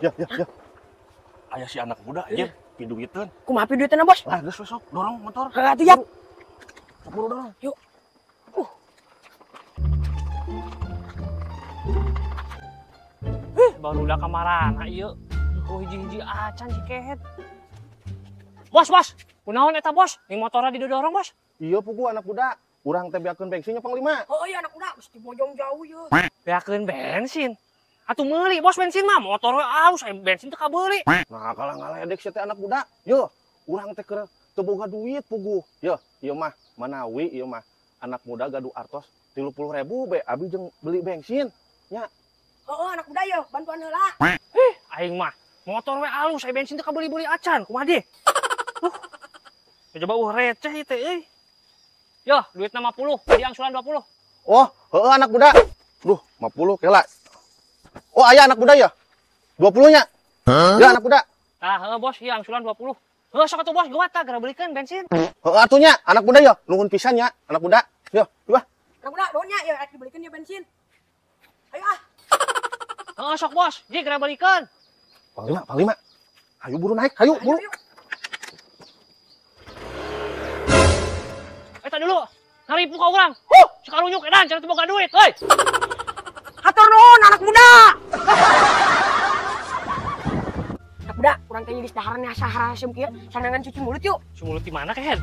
Ya. Aya si anak muda aja piduiteun. Kumaha piduiteun Bos? Lah geus sok dorong motor. Atuh ya. Buru dorong. Yuk. Baru udah kamaran, ayo. Oh hiji-hiji acan si Kehet. Bos. Kunaon eta bos? Ning motorna didorong bos. Iya pugu anak muda. Urang teh beakeun bensinnya panglima. Oh iya anak muda mesti bojong jauh ya. Beakeun bensin. Atuh meuli bos bensin mah, motor we aus, bensin teu kabeuli. Nah kalah ngaledek si teh anak muda. Yo, urang teh keur teu boga duit pugu. Yo, ieu mah manawi ieu mah anak muda gaduh artos 30.000 be abi jeung beli bensin. Nya. Oh anak muda ya, bantuan heula. Aing mah motor we alus, bensin teu kabeuli-beuli acan, kumaha deui? Coba receh teh euy. Yo, duitna 50, jadi angsuran 20. Oh, heueuh anak muda. Duh, 50 kela. Oh, aya anak muda ya? 20-nya. Ya anak muda. Ah, heueuh bos, ieu angsuran 20. Heueuh sok atuh bos, geuwat tah gara beulikeun bensin. Heueuh atunya anak muda ya, nuhun pisan ya anak muda. Yo, coba. Anak muda doanya ya rek dibelikeun ya bensin. Ayo ah. Heueuh sok bos, jadi gara beulikeun. Panglima. Hayu buru naik, hayu buru. Eta dulu, ngaripu ka urang. Si karunyuk edan, cenah teu boga duit, euy. Hatur nuhun anak muda. Anak muda, urang teh geus daharan sahara asem kieu, sanangan cuci mulut yuk. Si mulut di mana Kehet?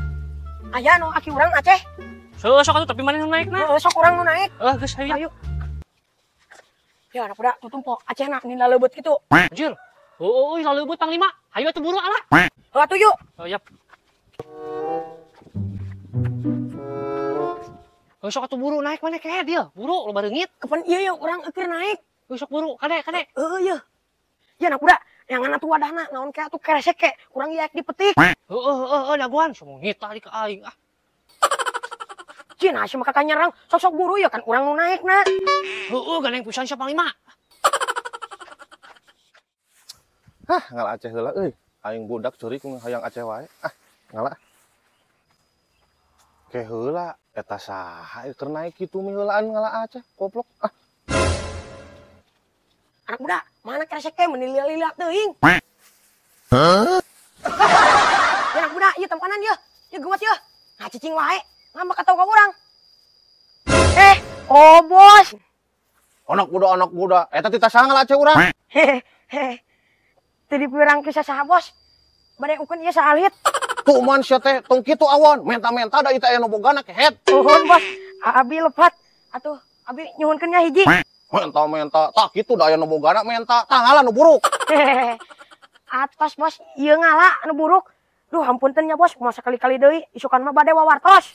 Aya nu aki urang Aceh. Sok atuh tapi mana nu naikna? Sok urang nu naik. Geus hayu. Ya anak muda, tuh tumpok Acehna nina leubeut kitu. Anjir. Heueuh, laleubut Panglima. Hayu atuh buru ala. Atuh yuk. Oh, yap. Sok atuh buru naik mana Kehet dia? Buru loba reungit. Kapan ieu ya urang keur naik? Sok buru, kade. Iya. Ya anak muda, yang anak tuh wadahna naon kayak atuh keresek ke, urang ieu dipetik. Daguan semuanya tadi ke aing ah. Cina si maka kanyarang sok buru ya kan urang nu naik na. Gandeng pisan sia Panglima. Hah, ngalah Aceh heula euy. Aing budak ceurik ku hayang Aceh wae. Ngalah. Ke heula eta saha keur naik kitu mi heulaan ngalah Aceh, goblok. Anak muda, mana keresek ke meuni lila-lila teuing. Ya anak muda, ieu tempanan ieu. Ieu geuwat ieu. Nah cicing wae. Ngambek atuh ka urang. Oh bos. Anak muda. Eta ti saha ngalah Aceh urang. Hehehe. Tadi pirang kisah saha bos. Bade ukeun ieu saalit. Tuh man sia teh tong kitu awon, menta-menta da ita aya nu bogana Kehet. Nuhun bos. Abi lepat. Atuh, abi nyuhunkeun nya hiji. Menta, tak kitu da aya nu bogana menta, tah ngalah nu buruk. Atos bos, ieu ngala nu buruk. Duh ampunten nya bos, masa kali-kali deui isukan mah bade wawartos.